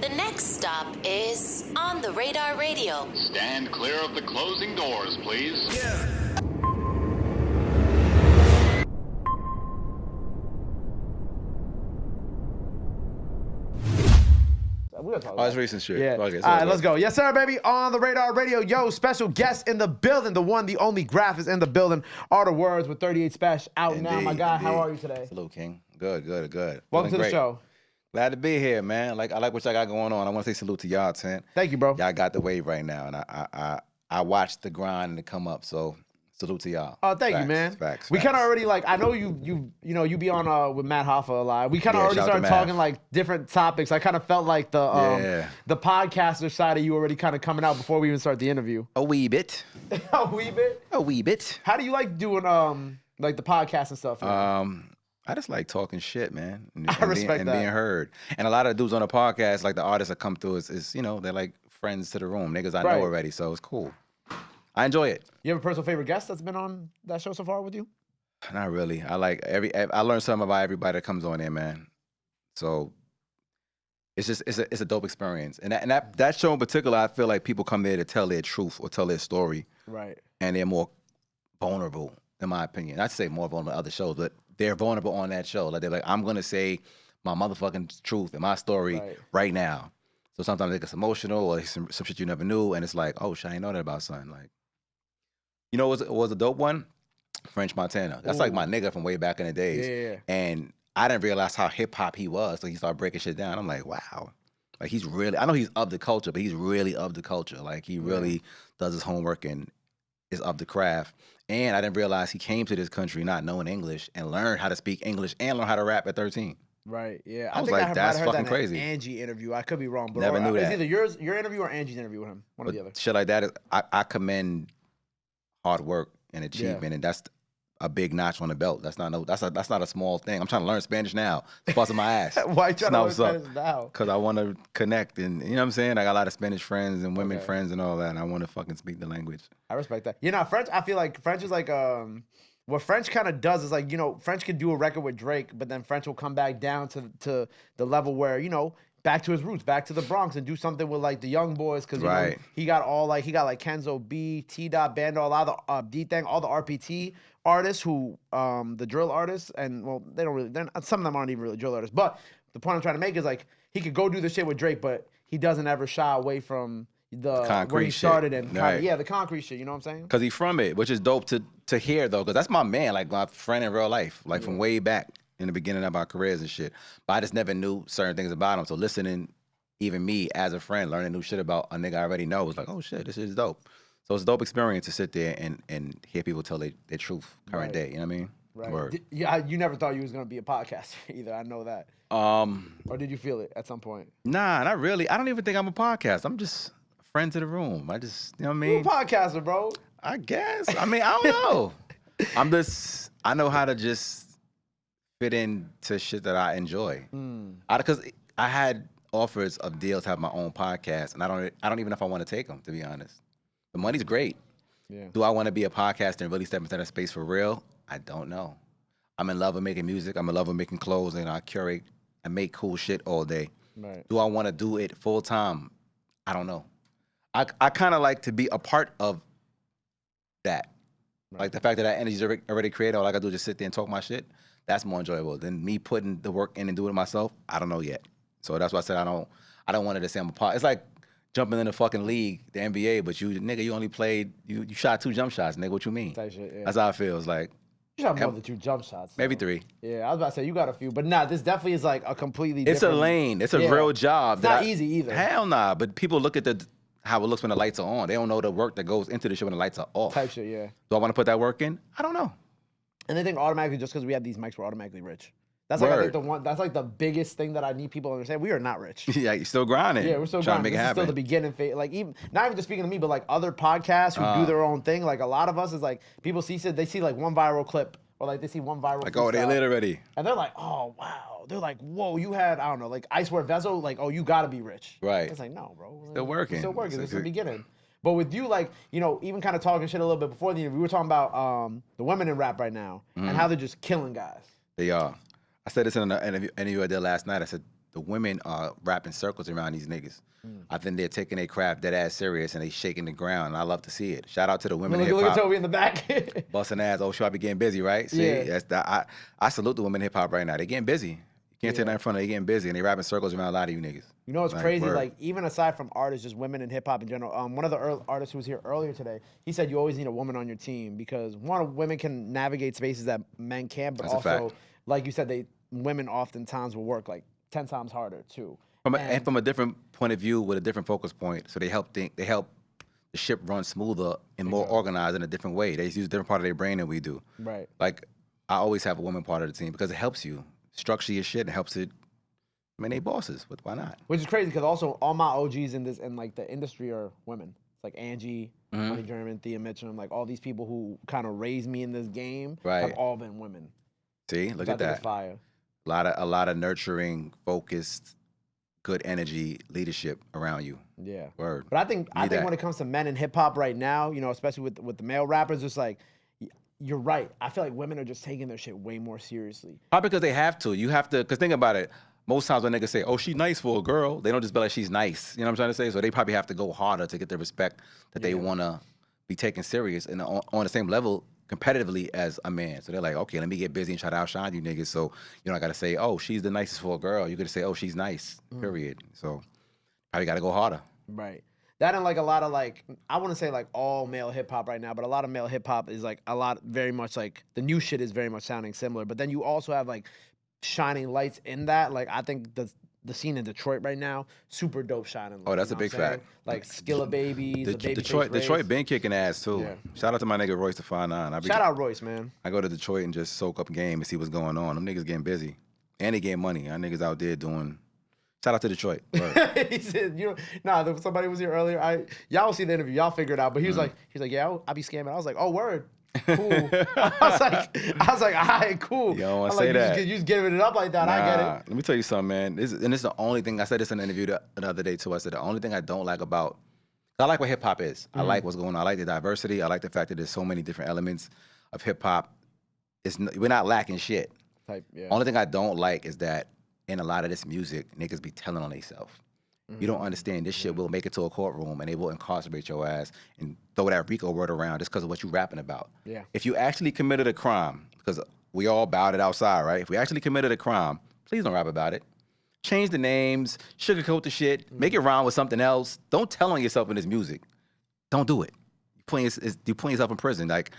The next stop is On the Radar Radio. Stand clear of the closing doors, please. Yeah. Oh, it's recent shit. Yeah. Okay, all right, let's go. Yes, sir, baby. On the Radar Radio. Yo, special guest in the building. The one, the only Grafh is in the building. All the words with 38 Spesh out now. My guy, how are you today? Salute, King. Good. Welcome to great. the show. Glad to be here, man. I like what y'all got going on. I want to say salute to y'all, Tent. Thank you, bro. Y'all got the wave right now, and I watched the grind and the come up. So salute to y'all. Oh, thank you, man. Facts. We kind of already I know you be on with Matt Hoffa a lot. We kind of already started talking like different topics. I kind of felt like the podcaster side of you already kind of coming out before we even start the interview. A wee bit. A wee bit. A wee bit. How do you like doing like the podcast and stuff? I just like talking shit, man. I respect that. And being heard. And a lot of dudes on the podcast, like the artists that come through, is they're like friends to the room, niggas I know already. So it's cool. I enjoy it. You have a personal favorite guest that's been on that show so far with you? Not really. I like I learned something about everybody that comes on there, man. So it's a dope experience. And that show in particular, I feel like people come there to tell their truth or tell their story. Right. And they're more vulnerable, in my opinion. Not to say more vulnerable than other shows, but they're vulnerable on that show. Like they're like, I'm gonna say my motherfucking truth and my story right now. So sometimes it gets emotional or some shit you never knew, and it's like, oh shit, I didn't know that about something. Like, you know, it was a dope one. French Montana. That's like my nigga from way back in the days. Yeah. And I didn't realize how hip hop he was. So he started breaking shit down. I'm like, wow. Like he's really, I know he's of the culture, but he's really of the culture. Like he really does his homework and is of the craft. And I didn't realize he came to this country not knowing English and learned how to speak English and learn how to rap at 13. Right, yeah. I was think like, that's fucking crazy. Angie interview. I could be wrong, but Never knew that. It's either your interview or Angie's interview with him. One or the other. Shit like that, I commend hard work and achievement, and that's a big notch on the belt. That's not a small thing. I'm trying to learn Spanish now. It's busting my ass. Why you trying to learn Spanish now? Because I want to connect, and you know what I'm saying? I got a lot of Spanish friends and women friends and all that, and I want to fucking speak the language. I respect that. You know, French, I feel like French is like, what French kind of does is like, you know, French could do a record with Drake, but then French will come back down to the level where, you know, back to his roots, back to the Bronx, and do something with like the young boys, because you know, he got like Kenzo B, T-Dot, Bando, a lot of the D-Thang, all the RPT artists who, the drill artists, and well, some of them aren't even really drill artists, but the point I'm trying to make is like, he could go do the shit with Drake, but he doesn't ever shy away from the concrete where he started and the concrete shit, you know what I'm saying? Because he's from it, which is dope to hear though, because that's my man, like my friend in real life, like from way back in the beginning of our careers and shit. But I just never knew certain things about him. So listening, even me as a friend, learning new shit about a nigga I already know was like, oh shit, this is dope. So it's a dope experience to sit there and hear people tell their truth current day, you know what I mean? Right. Word. You never thought you was gonna be a podcaster either. I know that. Or did you feel it at some point? Nah, not really. I don't even think I'm a podcast. I'm just friend to the room. I just, you know what I mean? You a podcaster, bro. I guess. I mean, I don't know. I know how to just fit into shit that I enjoy. Because I had offers of deals to have my own podcast, and I don't even know if I want to take them, to be honest. The money's great. Yeah. Do I want to be a podcaster and really step into that space for real? I don't know. I'm in love with making music. I'm in love with making clothes, and I curate and make cool shit all day. Right. Do I want to do it full time? I don't know. I kind of like to be a part of that. Right. Like the fact that energy's already created, all I gotta do is just sit there and talk my shit. That's more enjoyable than me putting the work in and doing it myself. I don't know yet. So that's why I said I don't want to say I'm a part. It's like jumping in the fucking league, the NBA, but you only played, you shot 2 jump shots, nigga. What you mean? Shit, yeah. That's how it feels. Like you shot more than 2 jump shots. Maybe 3. Yeah, I was about to say you got a few, but nah, this definitely is like a completely different. It's a lane. It's a real job. It's not easy either. Hell nah. But people look at how it looks when the lights are on. They don't know the work that goes into the shit when the lights are off. Type shit, yeah. Do I want to put that work in? I don't know. And they think automatically just because we have these mics, we're automatically rich. That's like I think that's like the biggest thing that I need people to understand. We are not rich. Yeah, you're still grinding. Yeah, we're still trying grinding. to make it happen. happen. Still the beginning phase. Like even not even just speaking to me, but like other podcasts who do their own thing. Like a lot of us is like people they see like one viral clip or like they see one viral. Like, oh, they lit already. And they're like, oh wow. They're like, whoa, you had I don't know, like Icewear Vezo. Like, oh, you gotta be rich. Right. It's like no, bro. Still working. Still working. This is the beginning. But with you, like, you know, even kind of talking shit a little bit before the interview, we were talking about the women in rap right now and how they're just killing guys. They are. I said this in an interview I did last night. I said, the women are wrapping circles around these niggas. I think they're taking their craft dead ass serious and they shaking the ground. And I love to see it. Shout out to the women in hip Look at hop. Toby in the back. Busting ass. Oh, sure, I be getting busy, right? See, Yeah. that's the, I salute the women in hip hop right now. They getting busy. You can't take that in front of them. They getting busy and they wrapping circles around a lot of you niggas. You know what's Like, crazy? word. Like, even aside from artists, just women in hip hop in general. One of the artists who was here earlier today, he said you always need a woman on your team because one, women can navigate spaces that men can't, but That's a also, fact. like you said, women oftentimes will work like 10 times harder too. And from a different point of view with a different focus point, so they help the ship run smoother and more organized in a different way. They use a different part of their brain than we do. Right. Like I always have a woman part of the team because it helps you structure your shit and helps it. I mean, they bosses, but why not? Which is crazy because also all my OGs in this and like the industry are women. It's like Angie, Money German, Thea Mitchum, like all these people who kind of raised me in this game have Right. all been women. See, look Which I at think is that. fire. A lot of nurturing, focused, good energy, leadership around you. Yeah. Word. But I think that. when it comes to men in hip hop right now, you know, especially with the male rappers, it's like you're right. I feel like women are just taking their shit way more seriously. Probably because they have to. You have to, because think about it. Most times when niggas say, oh, she nice for a girl, they don't just be like, she's nice. You know what I'm trying to say? So they probably have to go harder to get the respect that they want to be taken serious and on the same level competitively as a man. So they're like, okay, let me get busy and try to outshine you niggas. So you don't got to say, oh, she's the nicest for a girl. You got to say, oh, she's nice, period. So probably got to go harder. Right. That and like a lot of like, I wouldn't say like all male hip hop right now, but a lot of male hip hop is like very much like the new shit is very much sounding similar. But then you also have like shining lights in that. Like I think the scene in Detroit right now, super dope shining lights. Oh, that's you a know big what I'm saying? fact. Like Skilla Babies, the Babyface Detroit Race. been kicking ass too. Yeah. Shout out to my nigga Royce the 5'9". Shout out Royce, man. I go to Detroit and just soak up game and see what's going on. Them niggas getting busy. And they getting money. Our niggas out there doing. Shout out to Detroit. Word. He said, somebody was here earlier. Y'all will see the interview. Y'all figure it out. But he was like, yeah, I be scamming. I was like, oh, word. Cool. I was like, all right, cool. You don't want I'm to say like, that. You just giving it up like that. I get it. Let me tell you something, man. This is the only thing, I said this in an interview the other day too. I said the only thing I don't like about, I like what hip hop is. I like what's going on. I like the diversity. I like the fact that there's so many different elements of hip hop. We're not lacking shit. Only thing I don't like is that in a lot of this music, niggas be telling on themselves. You don't understand this shit will make it to a courtroom and they will incarcerate your ass and throw that RICO word around just because of what you rapping about. Yeah. If you actually committed a crime, because we all bowed it outside, right? If we actually committed a crime, please don't rap about it. Change the names, sugarcoat the shit, make it rhyme with something else. Don't tell on yourself in this music. Don't do it. You're putting yourself in prison. Like,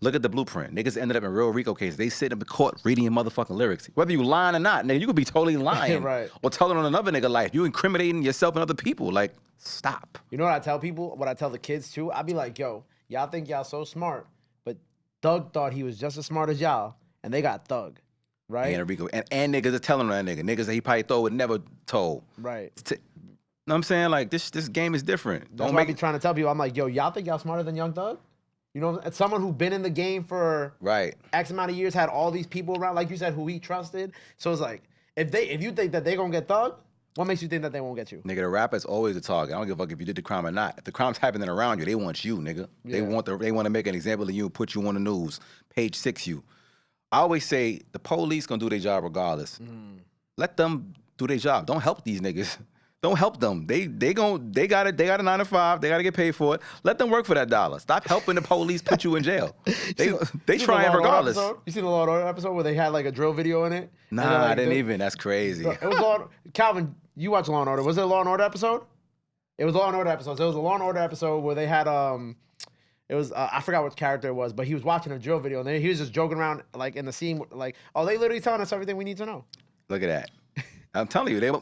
look at the blueprint. Niggas ended up in real RICO cases. They sit in the court reading your motherfucking lyrics. Whether you lying or not, nigga, you could be totally lying. Right. Or telling on another nigga life. You incriminating yourself and other people. Like, stop. You know what I tell people? What I tell the kids too? I be like, yo, y'all think y'all so smart, but Thug thought he was just as smart as y'all, and they got Thug, right? And RICO. And niggas are telling on that nigga. Niggas that he probably thought would never told. Right. Know what I'm saying? Like, this game is different. That's Don't why I make be it. trying to tell people. I'm like, yo, y'all think y'all smarter than Young Thug? You know, as someone who's been in the game for Right. X amount of years, had all these people around, like you said, who he trusted. So it's like, if you think that they gonna get Thug, what makes you think that they won't get you? Nigga, the rapper's always a target. I don't give a fuck if you did the crime or not. If the crime's happening around you, they want you, nigga. They want to make an example of you and put you on the news. Page 6 you. I always say the police gonna do their job regardless. Let them do their job. Don't help these niggas. Don't help them. They got a 9 to 5. They got to get paid for it. Let them work for that dollar. Stop helping the police put you in jail. They trying regardless. You seen the Law and Order episode where they had like a drill video in it? Nah, I didn't even. That's crazy. It was Calvin, you watch Law and Order. Was it a Law and Order episode? It was a Law and Order episode. So it was a Law and Order episode where they had it was I forgot what character it was, but he was watching a drill video and then he was just joking around like in the scene like, oh, they literally telling us everything we need to know. Look at that. I'm telling you,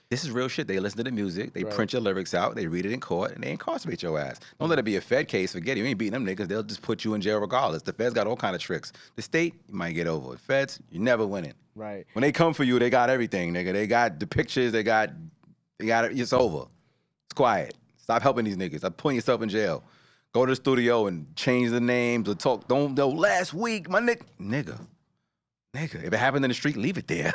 this is real shit. They listen to the music, they print your lyrics out, they read it in court, and they incarcerate your ass. Don't let it be a Fed case. Forget it. You ain't beating them niggas. They'll just put you in jail regardless. The Feds got all kind of tricks. The state, you might get over. The Feds, you're never winning. Right. When they come for you, they got everything, nigga. They got the pictures. They got it. It's over. It's quiet. Stop helping these niggas. Stop putting yourself in jail. Go to the studio and change the names or talk. Don't know. Last week, my nigga. If it happened in the street, leave it there.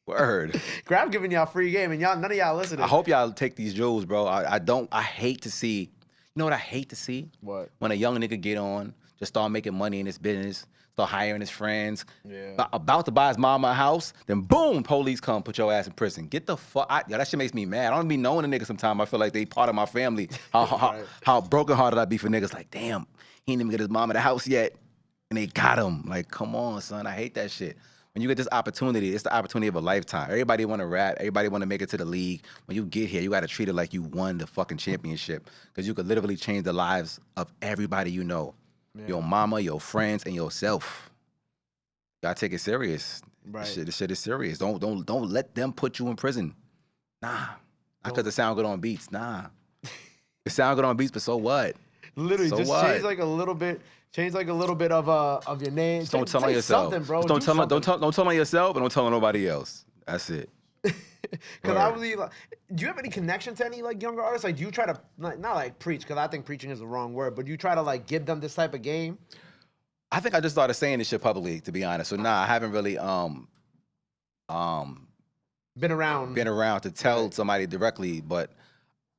Word. Grafh giving y'all free game and none of y'all listening. I hope y'all take these jewels, bro. I hate to see, you know what I hate to see? What? When a young nigga get on, just start making money in his business, start hiring his friends, Yeah. about to buy his mama a house, then boom, police come, put your ass in prison. Get the fuck out. Yo, that shit makes me mad. I don't be knowing the niggas sometimes. I feel like they part of my family. How brokenhearted I be for niggas like, damn, he didn't even get his mama the house yet, and they got him. Like, come on, son, I hate that shit. When you get this opportunity, it's the opportunity of a lifetime. Everybody want to rap. Everybody want to make it to the league. When you get here, you got to treat it like you won the fucking championship because you could literally change the lives of everybody you know. Yeah. Your mama, your friends, and yourself. You gotta take it serious. Right. This shit is serious. Don't let them put you in prison. Nah. Not because the sound good on beats. Nah. The sound good on beats, but so what? Literally, so just what? change like a little bit. Change like a little bit of your name. Just don't tell on yourself. Something, bro. Just don't tell on yourself and don't tell on nobody else. That's it. Because I believe, like, do you have any connection to any like younger artists? Like, do you try to not like preach? Because I think preaching is the wrong word. But do you try to like give them this type of game? I think I just started saying this shit publicly, to be honest. So nah, I haven't really been around to tell somebody directly. But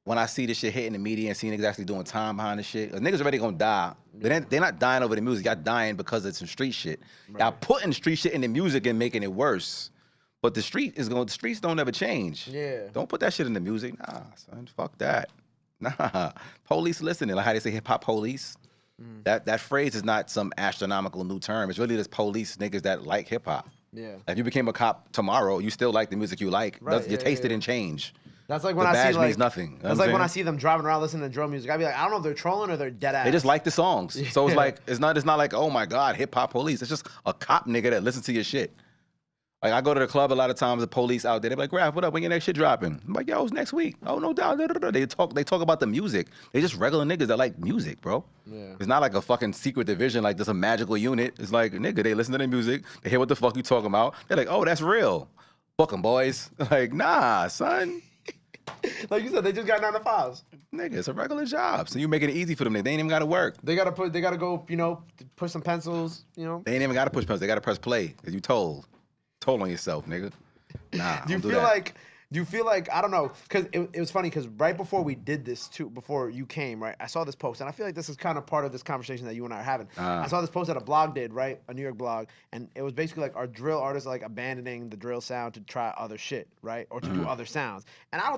when I see this shit hitting the media and seeing niggas actually doing time behind this shit, niggas already gonna die. They're not dying over the music. Y'all dying because of some street shit. Right. Y'all putting street shit in the music and making it worse. But the streets don't ever change. Yeah. Don't put that shit in the music. Nah, son, fuck that. Nah. Police listening, like how they say hip hop police. That phrase is not some astronomical new term. It's really just police niggas that like hip hop. Yeah. If you became a cop tomorrow, you still like the music you like. Right. Your taste didn't change. That's like when the I badge see like means nothing. That's like when I see them driving around listening to drill music. I'd be like, I don't know if they're trolling or they're dead ass. They just like the songs. So it's like it's not like, oh my God, hip hop police. It's just a cop nigga that listens to your shit. Like I go to the club a lot of times, the police out there, they're like, Grafh, what up? When your next shit dropping? I'm like, yo, it's next week. Oh, no doubt. They talk about the music. They just regular niggas that like music, bro. Yeah. It's not like a fucking secret division, like there's a magical unit. It's like, nigga, they listen to the music, they hear what the fuck you talking about. They're like, oh, that's real. Book 'em, boys. Like, nah, son. Like you said, they just got 9 to 5s. Nigga, it's a regular job. So you making it easy for them. They ain't even gotta work. They gotta go, push some pencils, They ain't even gotta push pencils. They gotta press play, because you told on yourself, nigga. Nah, do you feel like I don't know, because it was funny, because right before we did this too, before you came, right, I saw this post, and I feel like this is kind of part of this conversation that you and I are having. I saw this post that a blog did, right, a New York blog, and it was basically like, are drill artists like abandoning the drill sound to try other shit, right, or to do other sounds? And I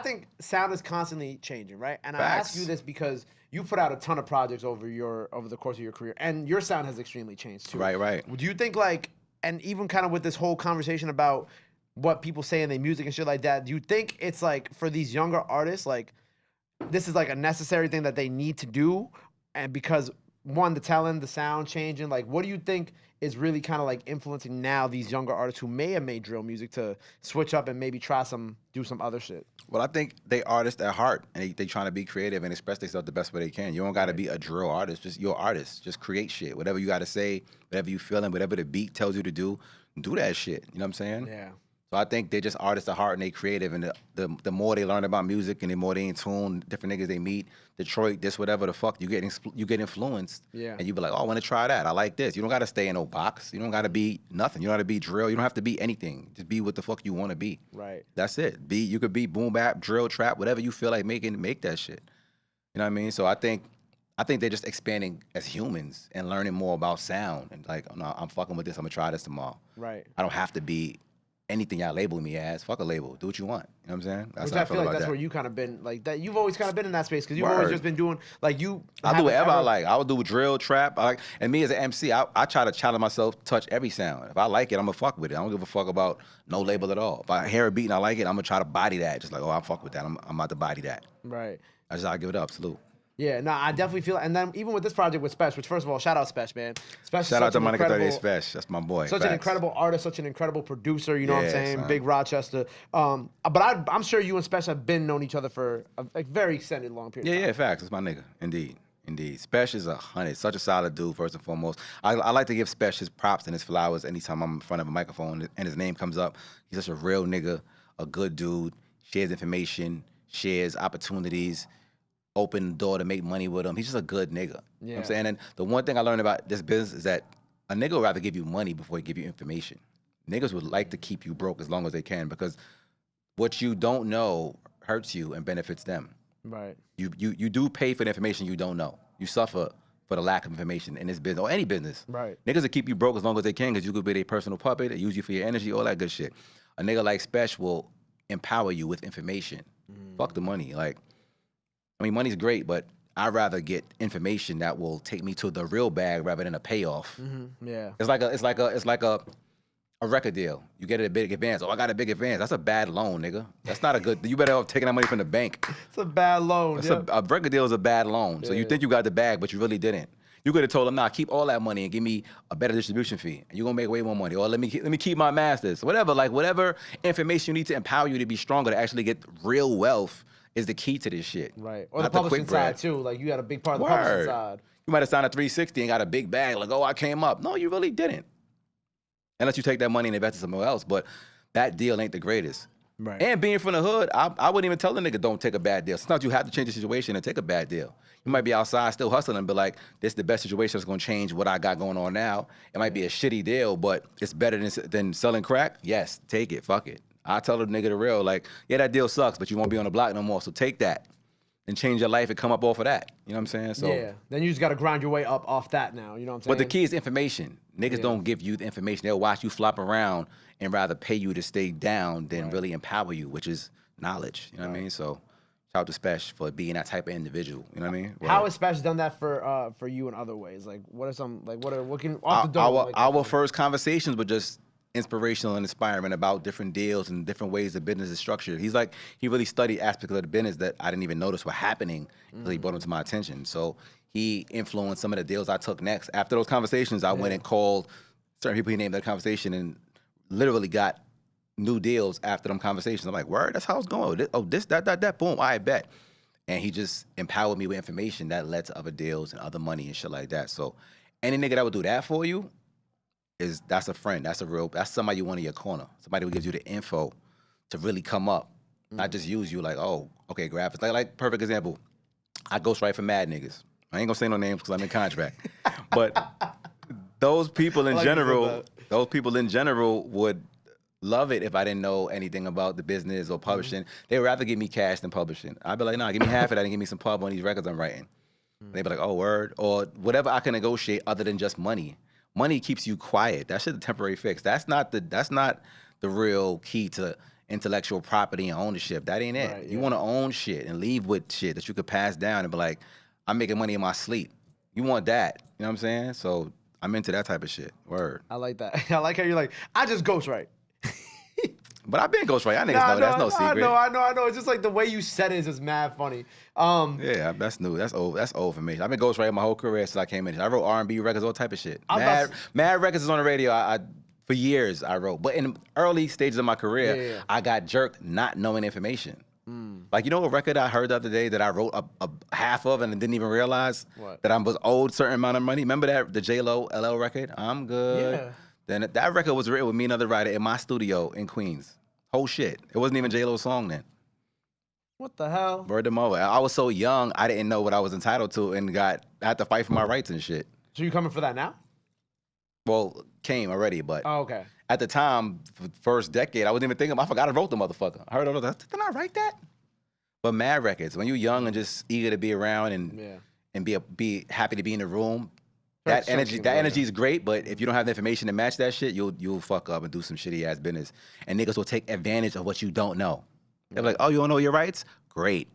think sound is constantly changing, right? And I ask you this because you put out a ton of projects over the course of your career, and your sound has extremely changed too. Right. Do you think like, and even kind of with this whole conversation about what people say in their music and shit like that, do you think it's like for these younger artists, like this is like a necessary thing that they need to do? And because one, the talent, the sound changing, like what do you think is really kind of like influencing now these younger artists who may have made drill music to switch up and maybe do some other shit? Well, I think they artists at heart, and they trying to be creative and express themselves the best way they can. You don't got to be a drill artist. Just you're an artist. Just create shit. Whatever you got to say, whatever you feeling, whatever the beat tells you to do that shit. You know what I'm saying? Yeah. So I think they're just artists at heart and they creative. And the more they learn about music and the more they in tune, different niggas they meet, Detroit, this, whatever the fuck, you get influenced. Yeah. And you be like, oh, I want to try that. I like this. You don't got to stay in no box. You don't got to be nothing. You don't got to be drill. You don't have to be anything. Just be what the fuck you want to be. Right. That's it. You could be boom bap, drill, trap, whatever you feel like making, make that shit. You know what I mean? So I think they're just expanding as humans and learning more about sound. And like, no, I'm fucking with this. I'm going to try this tomorrow. Right. I don't have to be anything y'all label me as. Fuck a label. Do what you want. You know what I'm saying? That's Which how I feel like that's that. where you kind of been like that. You've always kind of been in that space because you've always just been doing like you. I'll do whatever I like. I'll do drill, trap. And me as an MC, I try to challenge myself to touch every sound. If I like it, I'm gonna fuck with it. I don't give a fuck about no label at all. If I hear a beat and I like it, I'm gonna try to body that. Just like, oh, I fuck with that. I'm about to body that. Right. I'll give it up. Salute. Yeah, no, I definitely feel it. And then even with this project with Spesh, which first of all, shout out Spesh, man. Shout out to Monica 38 Spesh. That's my boy. Such an incredible artist, such an incredible producer, you know what I'm saying? Son. Big Rochester. But I'm sure you and Spesh have known each other for a very extended long period of time. Yeah, facts. It's my nigga. Indeed. Spesh is 100. Such a solid dude, first and foremost. I like to give Spesh his props and his flowers anytime I'm in front of a microphone and his name comes up. He's such a real nigga, a good dude, shares information, shares opportunities, open the door to make money with him. He's just a good nigga. Yeah. You know what I'm saying? And the one thing I learned about this business is that a nigga would rather give you money before he give you information. Niggas would like to keep you broke as long as they can because what you don't know hurts you and benefits them. Right. You do pay for the information you don't know. You suffer for the lack of information in this business or any business. Right. Niggas will keep you broke as long as they can because you could be their personal puppet. They use you for your energy, all that good shit. A nigga like Spesh will empower you with information. Fuck the money. Like, I mean, money's great, but I'd rather get information that will take me to the real bag rather than a payoff. Yeah. It's like a record deal. You get it a big advance. Oh, I got a big advance. That's a bad loan, nigga. That's not a good. You better off taking that money from the bank. It's a bad loan. A record deal is a bad loan. So you think you got the bag, but you really didn't. You could have told them, nah, keep all that money and give me a better distribution fee. And you're gonna make way more money. Or let me keep my masters. Whatever information you need to empower you to be stronger to actually get real wealth is the key to this shit. Right. Or Not the publishing quick bread. side too. Like you got a big part of the publishing side. You might have signed a 360 and got a big bag, like, oh, I came up. No, you really didn't. Unless you take that money and invest it somewhere else. But that deal ain't the greatest. Right. And being from the hood, I wouldn't even tell the nigga don't take a bad deal. Sometimes you have to change the situation and take a bad deal. You might be outside still hustling and be like, this is the best situation that's gonna change what I got going on now. It might be a shitty deal, but it's better than selling crack. Yes, take it, fuck it. I tell the nigga the real, like, yeah, that deal sucks, but you won't be on the block no more, so take that. And change your life and come up off of that. You know what I'm saying? So yeah. Then you just got to grind your way up off that now. You know what I'm saying? But the key is information. Niggas don't give you the information. They'll watch you flop around and rather pay you to stay down than really empower you, which is knowledge. You know what I mean? So shout out to Spesh for being that type of individual. You know what I mean? How has Spesh done that for you in other ways? Like what are some what can off the dome? Our first conversations were just inspirational and inspiring about different deals and different ways the business is structured. He really studied aspects of the business that I didn't even notice were happening until he brought them to my attention. So he influenced some of the deals I took next. After those conversations, I went and called certain people he named that conversation and literally got new deals after them conversations. I'm like, word, that's how it's going. This, that, boom, I bet. And he just empowered me with information that led to other deals and other money and shit like that. So any nigga that would do that for you, that's a friend. That's somebody you want in your corner. Somebody who gives you the info to really come up. Not just use you like, oh, okay, Grafh. It's like perfect example. I ghostwrite for mad niggas. I ain't gonna say no names because I'm in contract. But those people in general would love it if I didn't know anything about the business or publishing. They would rather give me cash than publishing. I'd be like, nah, give me half of that and give me some pub on these records I'm writing. They'd be like, oh, word. Or whatever I can negotiate other than just money. Money keeps you quiet. That shit's a temporary fix. That's not the real key to intellectual property and ownership. That ain't it. Right, you want to own shit and leave with shit that you could pass down and be like, I'm making money in my sleep. You want that. You know what I'm saying? So I'm into that type of shit. Word. I like that. I like how you're like, I just ghostwrite. But I've been ghostwriting. Y'all niggas know that's no secret. I know. It's just like the way you said it is just mad funny. Yeah, that's new. That's old for me. I've been ghostwriting my whole career since I came in. I wrote R&B records, all type of shit. Mad records is on the radio. I for years I wrote. But in early stages of my career, I got jerked not knowing information. Like, you know a record I heard the other day that I wrote a half of and didn't even realize that I was owed a certain amount of money? Remember that, the J-Lo LL record? I'm good. Yeah. Then that record was written with me and another writer in my studio in Queens. Whole shit. It wasn't even J-Lo's song then. What the hell? Word to mother. I was so young, I didn't know what I was entitled to and I had to fight for my rights and shit. So you coming for that now? Well, came already, but okay. At the time, first decade, I wasn't even thinking, I forgot I wrote the motherfucker. I heard all that. Didn't I write that? But mad records, when you're young and just eager to be around and be happy to be in the room, that energy is great, but if you don't have the information to match that shit, you'll fuck up and do some shitty ass business. And niggas will take advantage of what you don't know. They're like, oh, you don't know your rights? Great.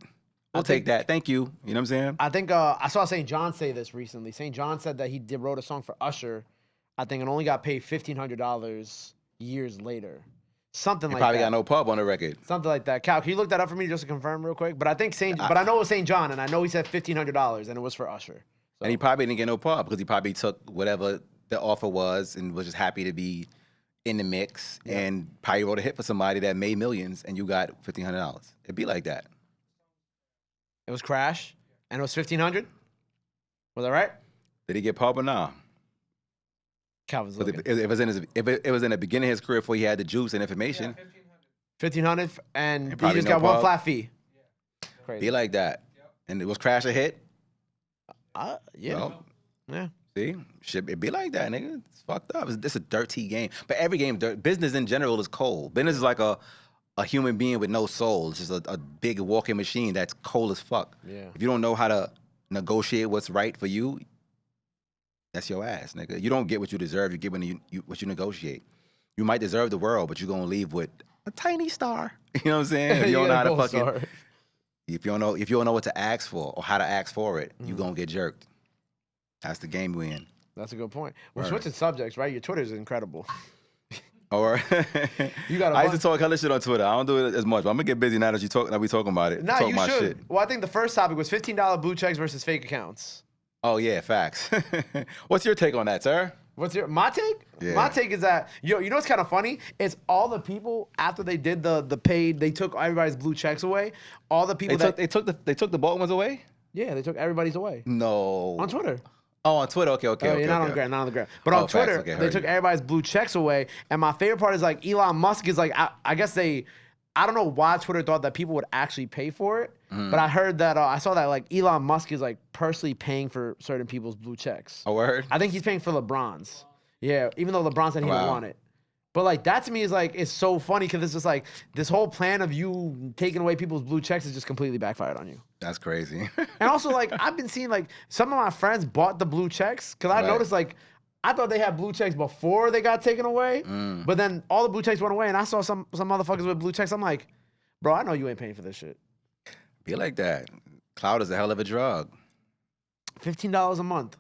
We'll take that. Thank you. You know what I'm saying? I think I saw St. John say this recently. St. John said that he wrote a song for Usher, I think, and only got paid $1,500 years later. Something like that. Probably got no pub on the record. Something like that. Cal, can you look that up for me just to confirm real quick? But I think but I know it was St. John, and I know he said $1,500, and it was for Usher. So. And he probably didn't get no pub because he probably took whatever the offer was and was just happy to be in the mix and probably wrote a hit for somebody that made millions and you got $1,500. It'd be like that. It was Crash and it was $1,500? Was that right? Did he get pub or nah? Calvin's looking. It was in the beginning of his career before he had the juice and information. Yeah, $1,500 and he just got one flat fee. Yeah. Crazy. Be like that. Yep. And it was Crash a hit? Yeah. Well, yeah. See? It be like that, nigga. It's fucked up. It's a dirty game. But every game, business in general is cold. Business is like a human being with no soul. It's just a big walking machine that's cold as fuck. Yeah. If you don't know how to negotiate what's right for you, that's your ass, nigga. You don't get what you deserve. You get when what you negotiate. You might deserve the world, but you're gonna leave with a tiny star. You know what I'm saying? If you don't know how to fucking, if you don't know what to ask for or how to ask for it, you gonna get jerked. That's the game we in. That's a good point. We're switching subjects, right? Your Twitter is incredible. Or you got. I used to talk hella shit on Twitter. I don't do it as much, but I'm gonna get busy now that we talking about it. Nah, talk you my should. Shit. Well, I think the first topic was $15 blue checks versus fake accounts. Oh yeah, facts. What's your take on that, sir? My take? Yeah. My take is that you know what's kind of funny? It's all the people after they did the paid, they took everybody's blue checks away. All the people they took the bald ones away. Yeah, they took everybody's away. No. On Twitter. Oh, on Twitter. Okay. Not on the ground. But on Twitter, they took everybody's blue checks away. And my favorite part is like Elon Musk is like, I guess I don't know why Twitter thought that people would actually pay for it. But I heard that, I saw that like Elon Musk is like personally paying for certain people's blue checks. A word? I think he's paying for LeBron's. Yeah, even though LeBron said he didn't want it. But like that to me is like, it's so funny because it's just like this whole plan of you taking away people's blue checks is just completely backfired on you. That's crazy. And also like I've been seeing like some of my friends bought the blue checks because I noticed like I thought they had blue checks before they got taken away, but then all the blue checks went away and I saw some motherfuckers with blue checks. I'm like, bro, I know you ain't paying for this shit. Be like that. Cloud is a hell of a drug. $15 a month.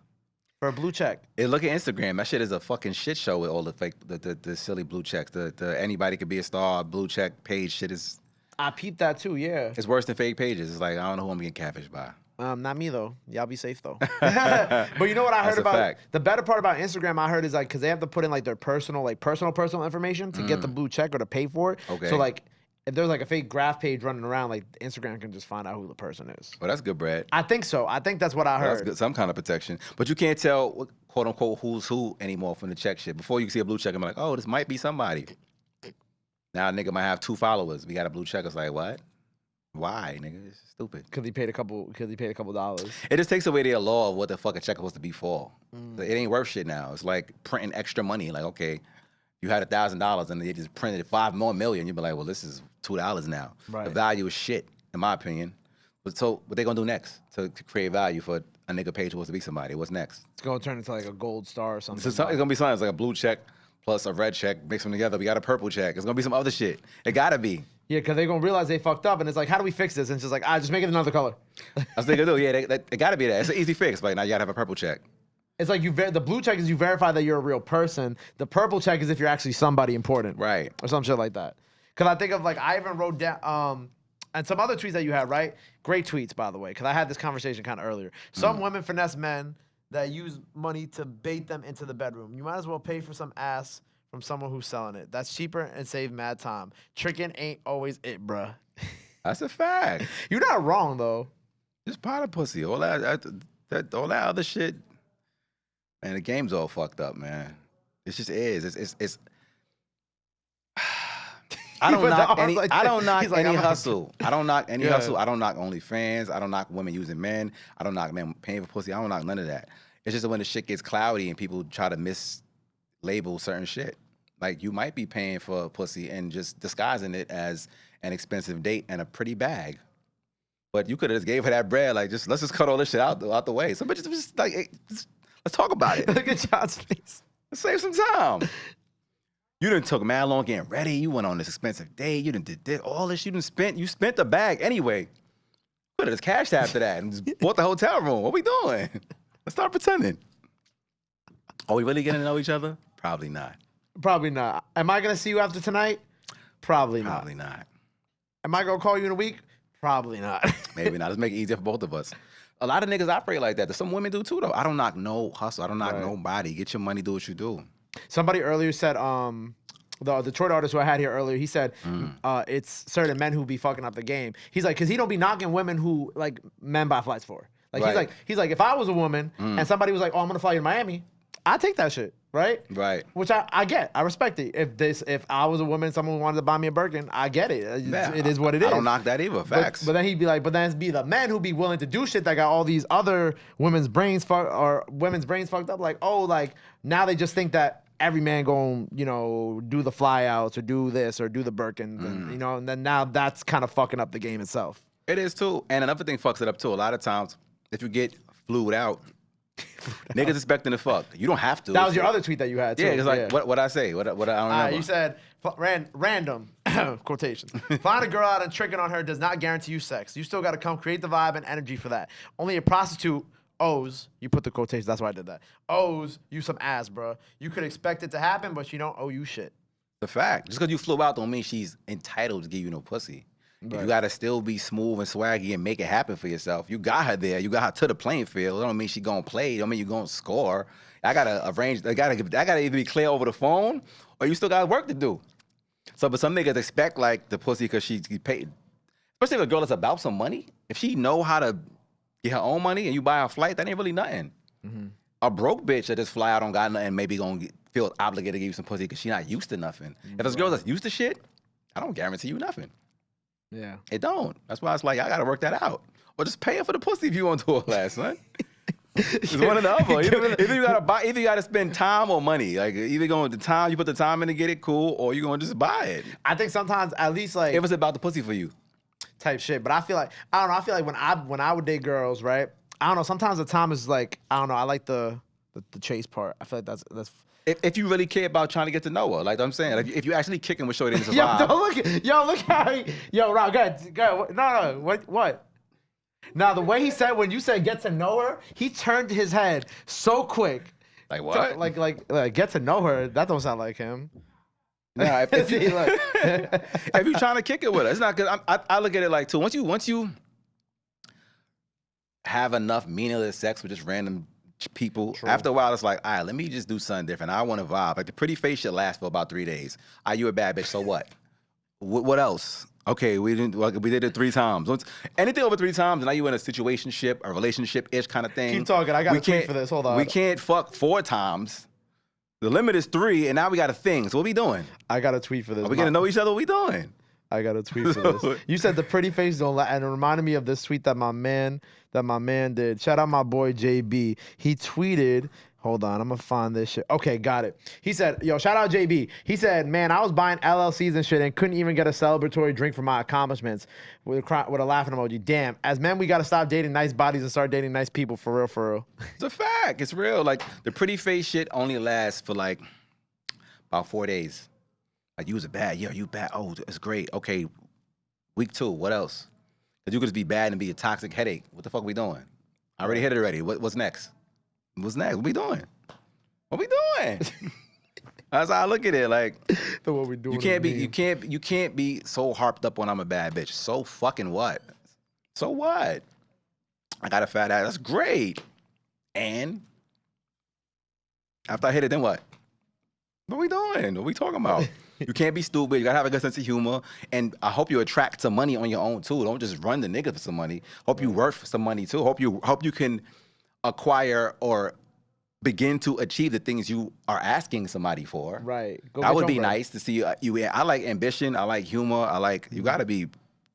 For a blue check. Look at Instagram. That shit is a fucking shit show with all the fake, the silly blue checks. The anybody could be a star blue check page shit is. I peeped that too. Yeah. It's worse than fake pages. It's like I don't know who I'm getting catfished by. Not me though. Y'all be safe though. But you know what I heard about? Fact. The better part about Instagram I heard is like because they have to put in like their personal information to get the blue check or to pay for it. Okay. So like. If there's like a fake Graph page running around, like Instagram can just find out who the person is. Well, that's good, Brad. I think so. I think that's what I heard. That's good. Some kind of protection. But you can't tell, quote unquote, who's who anymore from the check shit. Before you see a blue check, I'm like, oh, this might be somebody. Now a nigga might have 2 followers. We got a blue check. It's like, what? Why, nigga? It's stupid. Because he paid a couple dollars. It just takes away their law of what the fuck a check is supposed to be for. It ain't worth shit now. It's like printing extra money. Like, okay, you had $1,000 and they just printed 5 more million. You'd be like, well, this is $2 now. Right. The value is shit, in my opinion. But so what they gonna do next to create value for a nigga page supposed to be somebody? What's next? It's gonna turn into like a gold star or something. It's gonna be something. It's like a blue check plus a red check, mix them together. We got a purple check. It's gonna be some other shit. It gotta be. Yeah, because they're gonna realize they fucked up, and it's like, how do we fix this? And it's just like, just make it another color. That's what they gonna do. Yeah, it gotta be that. It's an easy fix. Like now you gotta have a purple check. It's like the blue check is you verify that you're a real person. The purple check is if you're actually somebody important, right, or some shit like that. Because I think of like I even wrote down and some other tweets that you had, right? Great tweets, by the way. Because I had this conversation kind of earlier. Some women finesse men that use money to bait them into the bedroom. You might as well pay for some ass from someone who's selling it. That's cheaper and save mad time. Tricking ain't always it, bruh. That's a fact. You're not wrong though. Just pot of pussy. All that other shit. Man, the game's all fucked up, man. It just is. It's I don't knock any. I don't knock any hustle. I don't knock any hustle. I don't knock OnlyFans. I don't knock women using men. I don't knock men paying for pussy. I don't knock none of that. It's just that when the shit gets cloudy and people try to mislabel certain shit. Like you might be paying for pussy and just disguising it as an expensive date and a pretty bag. But you could have just gave her that bread. Like let's just cut all this shit out the way. Some bitches just like. Let's talk about it. Look at John's face. Let's save some time. You done took mad long getting ready. You went on this expensive date. You done did all this. You spent the bag anyway. Could have just cashed after that and just bought the hotel room. What we doing? Let's start pretending. Are we really getting to know each other? Probably not. Probably not. Am I gonna see you after tonight? Probably not. Probably not. Am I gonna call you in a week? Probably not. Maybe not. Let's make it easier for both of us. A lot of niggas operate like that. Some women do too, though. I don't knock no hustle. I don't knock nobody. Get your money, do what you do. Somebody earlier said, the Detroit artist who I had here earlier, he said, it's certain men who be fucking up the game. He's like, because he don't be knocking women who like men buy flights for. Like he's like, if I was a woman and somebody was like, oh, I'm gonna fly you to Miami, I'd take that shit, right? Right. Which I get. I respect it. If I was a woman, someone wanted to buy me a Birkin, I get it. It is what it is. I don't knock that either. Facts. But then he'd be like, but then it'd be the men who be willing to do shit that got all these other women's brains fucked up. Like, oh, like now they just think that every man going, do the flyouts or do this or do the Birkins, and, and then now that's kind of fucking up the game itself. It is too. And another thing fucks it up too. A lot of times, if you get flued out, Niggas expecting to fuck. You don't have to. That was your other tweet that you had too. Yeah, it's like what I say. What I don't remember. You said random quotations. Find a girl out and tricking on her does not guarantee you sex. You still got to come create the vibe and energy for that. Only a prostitute owes. You put the quotations. That's why I did that. Owes you some ass, bro. You could expect it to happen, but she don't owe you shit. The fact. Just because you flew out don't mean she's entitled to give you no pussy. Right. You gotta still be smooth and swaggy and make it happen for yourself. You got her there. You got her to the playing field. That don't mean she gonna play. Don't mean you gonna score. I gotta arrange. I gotta either be clear over the phone or you still got work to do. So, but some niggas expect like the pussy because she paid. Especially if a girl that's about some money. If she know how to get her own money and you buy her a flight, that ain't really nothing. Mm-hmm. A broke bitch that just fly out on got nothing maybe gonna feel obligated to give you some pussy because she not used to nothing. If it's a girl that's used to shit, I don't guarantee you nothing. Yeah. It don't. That's why it's like, I gotta work that out. Or just pay her for the pussy if you want to do all that, son. It's one or the other. Either you gotta spend time or money. Like either going the time, you put the time in to get it cool, or you gonna just buy it. I think sometimes at least like If it's about the pussy for you. type shit. But I feel like I don't know, I feel like when I would date girls, right? I don't know, sometimes the time is like, I don't know, I like the chase part. I feel like that's If you really care about trying to get to know her, like I'm saying, like, if you actually kicking with shorty, it's a Yo, vibe. look how Rob, go ahead. No, what? Now, the way he said, when you said get to know her, he turned his head so quick. Like what? Like get to know her, that don't sound like him. Nah, if you trying to kick it with her, it's not good. I look at it like too. Once you have enough meaningless sex with just random people, True. after a while it's like, all right, let me just do something different. I want to vibe. Like the pretty face should last for about 3 days. You a bad bitch, so what? What else? Okay, we did it 3 times. Anything over 3 times, and now you in a situationship, a relationship-ish kind of thing. Keep talking. I got a tweet for this. Hold on. We can't fuck 4 times. The limit is 3, and now we got a thing. So what we doing? I got a tweet for this. Are we gonna know each other? What we doing? I got a tweet for this. You said the pretty face don't lie, and it reminded me of this tweet that my man did. Shout out my boy JB. He tweeted. Hold on, I'm gonna find this shit. Okay, got it. He said, yo, shout out JB. He said, man, I was buying LLCs and shit and couldn't even get a celebratory drink for my accomplishments with a laughing emoji. Damn, as men, we gotta stop dating nice bodies and start dating nice people for real, for real. It's a fact. It's real. Like the pretty face shit only lasts for like about 4 days. Like you was a bad, yeah, you bad. Oh, it's great. Okay, week 2. What else? Cause you could just be bad and be a toxic headache. What the fuck we doing? I already hit it already. What's next? What's next? What we doing? What we doing? That's how I look at it. Like, What we doing? you can't be so harped up on I'm a bad bitch. So fucking what? So what? I got a fat ass. That's great. And after I hit it, then what? What we doing? What we talking about? You can't be stupid. You gotta have a good sense of humor. And I hope you attract some money on your own too. Don't just run the nigga for some money. Hope you work for some money too. Hope you can acquire or begin to achieve the things you are asking somebody for. Right. That would be nice to see you. I like ambition. I like humor. I like, you gotta be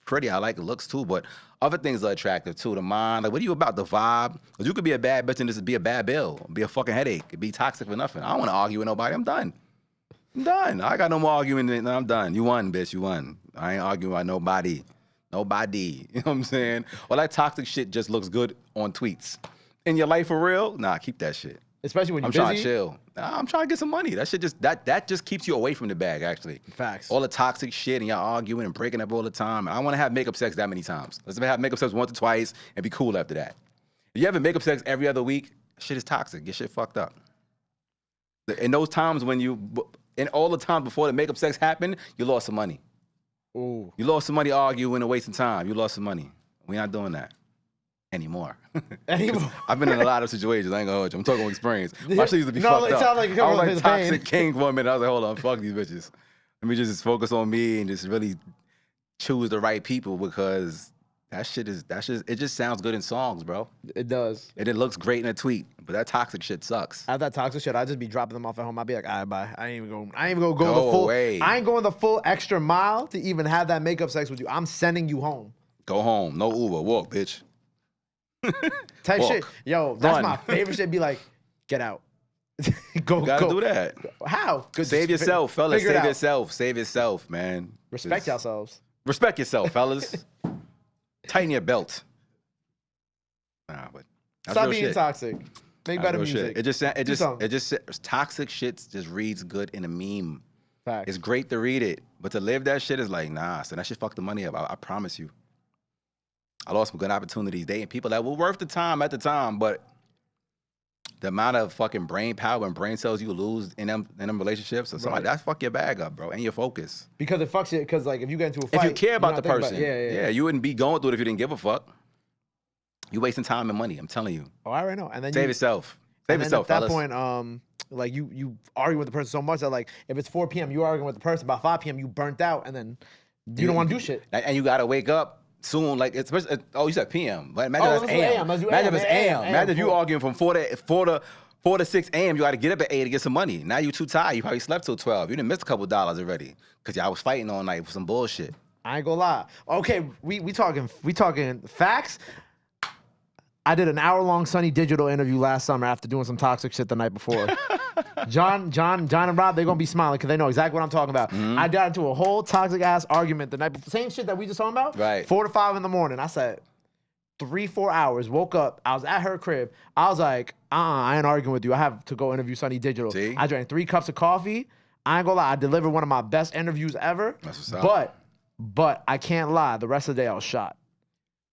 pretty. I like looks too, but other things are attractive too. The mind, like what are you about? The vibe? Because you could be a bad bitch and just be a bad bill, be a fucking headache, be toxic for nothing. I don't want to argue with nobody. I'm done. I got no more arguing. I'm done. You won, bitch. You won. I ain't arguing with nobody. Nobody. You know what I'm saying? All that toxic shit just looks good on tweets. In your life for real? Nah, keep that shit. Especially when you're I'm trying to chill. Nah, I'm trying to get some money. That shit that just keeps you away from the bag, actually. Facts. All the toxic shit and y'all arguing and breaking up all the time. I want to have makeup sex that many times. Let's have makeup sex once or twice and be cool after that. If you having makeup sex every other week, shit is toxic. Get shit fucked up. In those times in all the times before the makeup sex happened, you lost some money. Ooh. You lost some money arguing and wasting time. You lost some money. We're not doing that anymore. I've been in a lot of situations. I ain't gonna hold you. I'm talking with experience. My shit used to be fucked up. Like I was like toxic king for a minute. I was like, hold on, fuck these bitches. Let me just focus on me and just really choose the right people because it just sounds good in songs, bro. It does. And it looks great in a tweet, but that toxic shit sucks. Out that toxic shit, I just be dropping them off at home. I'd be like, all right, bye. I ain't even gonna go the full. Away. I ain't going the full extra mile to even have that makeup sex with you. I'm sending you home. Go home. No Uber. Walk, bitch. Type Walk. shit. Yo, that's Run. my favorite shit. Be like, get out. Go. You gotta do that. How? Save yourself, fellas. Save yourself. Save yourself, man. Respect yourselves. Respect yourself, fellas. Tighten your belt. Nah, but that's Stop real being shit. toxic. Make better Real music. shit. Do something. Toxic shit just reads good in a meme. Facts. It's great to read it, but to live that shit is like, nah, so that shit fucked the money up. I promise you. I lost some good opportunities dating people that were worth the time at the time, but the amount of fucking brain power and brain cells you lose in them relationships, or somebody that fuck your bag up, bro, and your focus. Because it fucks you. Because like if you get into a fight, If you care about you're the not person, thinking about- you wouldn't be going through it if you didn't give a fuck. You wasting time and money. I'm telling you. Oh, I already know. And then Save yourself. Save and yourself, then at that fellas. point, like you argue with the person so much that like if it's 4 p.m. you arguing with the person, by 5 p.m. you burnt out, and then you don't want to do shit. And you gotta wake up soon. Like it's you said PM. But imagine Oh, that's this was AM. AM. Imagine if it's AM. AM. Imagine if you arguing from 4 to 6 a.m. You got to get up at 8 to get some money. Now you too tired. You probably slept till 12. You done missed a couple dollars already because y'all was fighting all night for some bullshit. I ain't gonna lie. Okay, we talking facts. I did an hour-long Sunny Digital interview last summer after doing some toxic shit the night before. John and Rob, they're gonna be smiling because they know exactly what I'm talking about. I got into a whole toxic ass argument the night before. Same shit that we just talking about. Right. 4 to 5 in the morning. I said 3-4 hours. Woke up. I was at her crib. I was like, I ain't arguing with you. I have to go interview Sunny Digital. See? I drank 3 cups of coffee. I ain't gonna lie. I delivered one of my best interviews ever. That's what's up. But I can't lie. The rest of the day I was shot.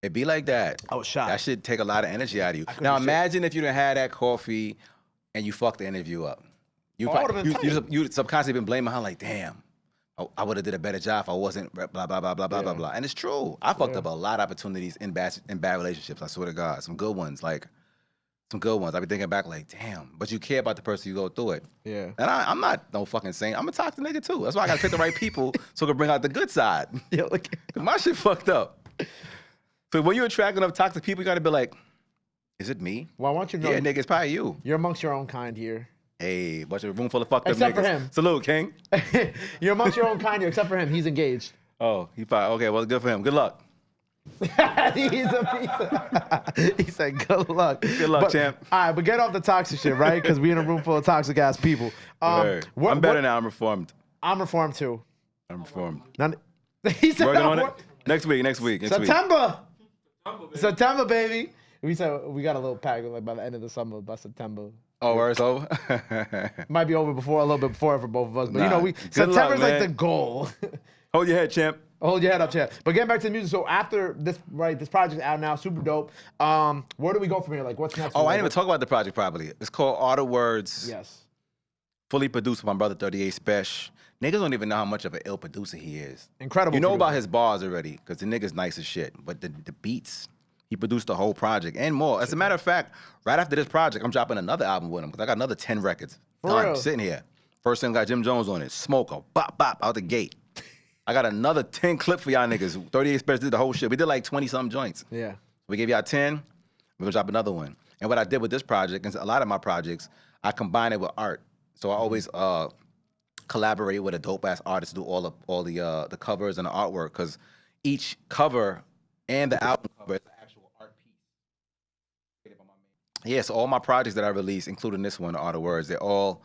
It be like that. I was shocked. That should take a lot of energy out of you. couldn't Now do shit. imagine if you done had that coffee and you fucked the interview up. You I would've been tight. you subconsciously been blaming her like, damn, I would have did a better job if I wasn't blah blah blah blah blah blah blah. And it's true. I fucked up a lot of opportunities in bad relationships. I swear to God, some good ones. Like some good ones. I be thinking back like, damn. But you care about the person you go through it. Yeah. And I'm not no fucking saint. I'm a toxic nigga too. That's why I gotta pick the right people so I can bring out the good side. Yeah, look. 'Cause my shit fucked up. So when you attract enough toxic people, you gotta be like, is it me? Well, I want you to know Yeah, nigga, it's probably you. you're amongst your own kind here. Hey, bunch of room full of fucked up Except niggas. for him. Salute, King. You're amongst your own kind here, except for him. He's engaged. Oh, he probably, okay, well, good for him. Good luck. He's a piece of... He said, good luck. Good luck, champ. All right, but get off the toxic shit, right? Because we in a room full of toxic ass people. Hey, I'm better now. I'm reformed. I'm reformed too. I'm reformed. He said, Working I'm on it. Next week. September. September, baby. We said we got a little pack like by the end of the summer, by September. Oh, where it's over? Might be over before, a little bit before for both of us. But you Nah, know, good September's luck, like the man. goal. Hold your head, champ. Hold your head up, champ. But getting back to the music, so after this, right, this project's out now, super dope. Where do we go from here? Like, what's next? Oh, I didn't even talk about the project properly. It's called All the Words. Yes. Fully produced by my brother 38 Spesh. Niggas don't even know how much of an ill producer he is. Incredible. You know producer. about his bars already, because the nigga's nice as shit. But the beats, he produced the whole project and more. As a matter of fact, right after this project, I'm dropping another album with him, because I got another 10 records. For Done, real? sitting here. First thing got Jim Jones on it. Smoker, bop, bop, out the gate. I got another 10 clip for y'all niggas. 38 Spesh did the whole shit. We did like 20-something joints. Yeah. We gave y'all 10, we're gonna drop another one. And what I did with this project, and a lot of my projects, I combine it with art. So I always collaborate with a dope-ass artist to do all the covers and the artwork, because each cover and the album cover is an actual art piece. Yeah, so all my projects that I release, including this one, All the Words, they're all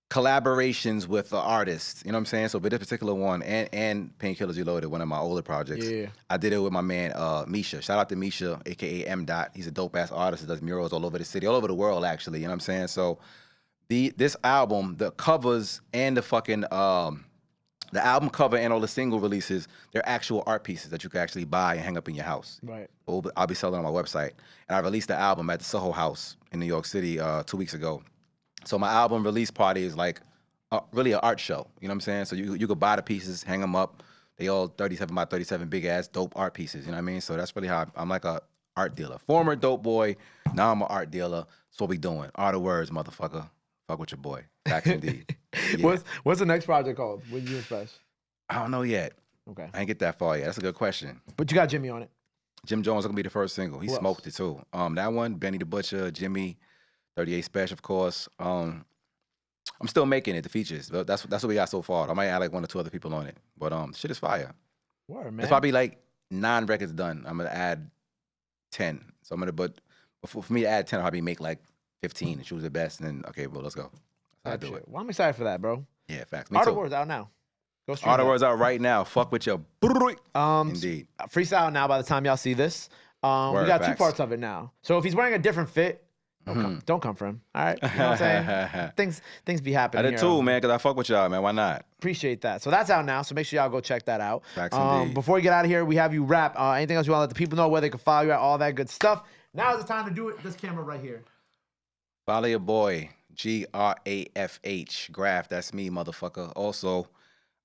collaborations with the artist. You know what I'm saying? So for this particular one, and Painkillers Reloaded, one of my older projects, Yeah. I did it with my man Misha. Shout out to Misha, aka M. Dot. He's a dope ass artist that does murals all over the city, all over the world actually. You know what I'm saying? So this album, the covers and the fucking the album cover and all the single releases, they're actual art pieces that you can actually buy and hang up in your house. Right. I'll be selling on my website. And I released the album at the Soho House in New York City 2 weeks ago. So my album release party is like really an art show. You know what I'm saying? So you could buy the pieces, hang them up. They all 37 by 37 big ass dope art pieces. You know what I mean? So that's really how I'm like a art dealer. Former dope boy, now I'm an art dealer. That's what we doing. Art of words, motherfucker. Fuck with your boy. Facts indeed. Yeah. What's the next project called? With you and Spesh? I don't know yet. Okay. I ain't get that far yet. That's a good question. But you got Jimmy on it. Jim Jones is gonna be the first single. He Who else? smoked it too. That one, Benny the Butcher, Jimmy, 38 Spesh, of course. I'm still making it, the features. But that's what we got so far. I might add like 1 or 2 other people on it. But shit is fire. Word, man. It's probably like 9 records done. I'm gonna add 10. So but for me to add 10, I'll probably make like 15 and choose the best. And then okay, well, let's go. That's how I do it. Well, I'm excited for that, bro. Yeah, facts. Me All the too. words out now. Go stream All the that. words out right now. Fuck with your indeed. Freestyle now by the time y'all see this. We Word, got 2 facts. parts of it now. So if he's wearing a different fit, Don't come for him. All right, you know what I'm saying? things be I happening. did here. too, man, because I fuck with y'all, man. Why not? Appreciate that. So that's out now. So make sure y'all go check that out. Facts indeed. Before we get out of here, we have you rap. Anything else you want to let the people know, where they can follow you at, all that good stuff. Now is the time to do it. This camera right here. Follow your boy, Grafh, Graph. That's me, motherfucker. Also,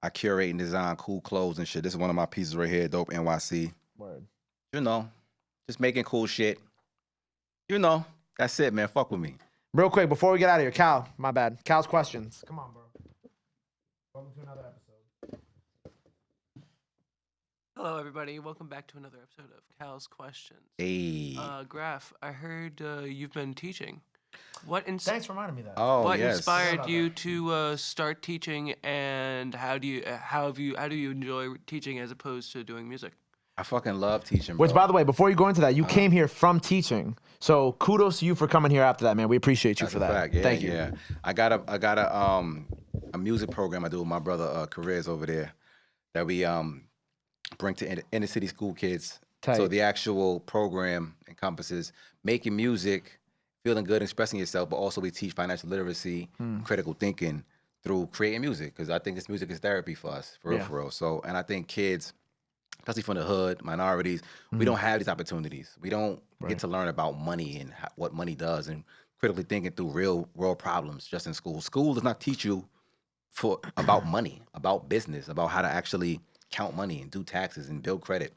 I curate and design cool clothes and shit. This is one of my pieces right here, Dope NYC. Word. You know, just making cool shit. You know, that's it, man. Fuck with me. Real quick, before we get out of here, Cal, my bad. Cal's questions. Come on, bro. Welcome to another episode. Hello, everybody. Welcome back to another episode of Cal's Questions. Hey. Graph, I heard you've been teaching. Thanks for reminding me that. Oh, What yes. inspired you to start teaching, and how do you enjoy teaching as opposed to doing music? I fucking love teaching, bro. Which, by the way, before you go into that, you came here from teaching. So kudos to you for coming here after that, man. We appreciate you That's for a that. fact. Yeah, Thank you. Yeah. I got a music program I do with my brother Careers over there that we bring to inner city school kids. Tight. So the actual program encompasses making music, feeling good, expressing yourself, but also we teach financial literacy, critical thinking through creating music, because I think this music is therapy for us, for real, for real. So, and I think kids, especially from the hood, minorities, we don't have these opportunities. We don't get to learn about money and what money does, and critically thinking through real world problems just in school. School does not teach you about money, about business, about how to actually count money and do taxes and build credit.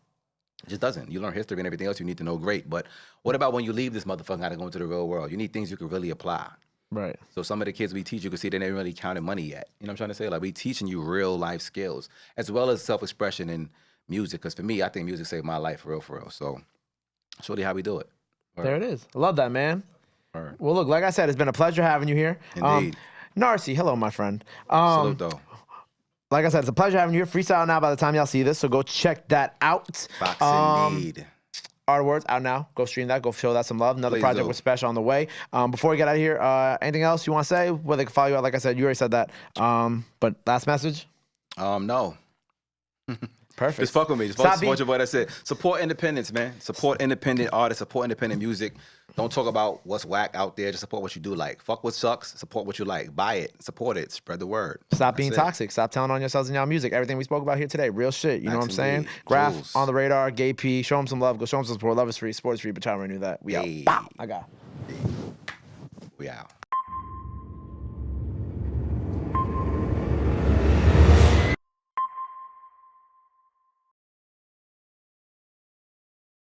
It just doesn't. You learn history and everything else you need to know, great. But what about when you leave this motherfucker and got to go into the real world? You need things you can really apply. Right. So some of the kids we teach, you can see they never really counted money yet. You know what I'm trying to say? Like, we teaching you real life skills as well as self-expression in music. Because for me, I think music saved my life for real. So that's really how we do it. There it is. I love that, man. Word. Well, look, like I said, it's been a pleasure having you here. Indeed. Narcy, hello, my friend. Salute, though. Like I said, it's a pleasure having you here. Freestyle now by the time y'all see this, so go check that out. Fox indeed. Art Awards out now. Go stream that. Go show that some love. Another Please project do. with Spesh on the way. Before we get out of here, anything else you want to say? Where they can follow you out? Like I said, you already said that. But last message? No. Perfect. Just fuck with me. Just support your boy. That's it. Support independence, man. Support independent artists. Support independent music. Don't talk about what's whack out there. Just support what you do like. Fuck what sucks. Support what you like. Buy it. Support it. Spread the word. Stop being That's it. toxic. Stop telling on yourselves and y'all music. Everything we spoke about here today. Real shit. You know what I'm Facts saying? indeed. Graph Jules. on the radar. Gay P. Show them some love. Go show them some support. Love is free. Sport is free. But try to renew that. We out. Hey. Bow. I got. We out.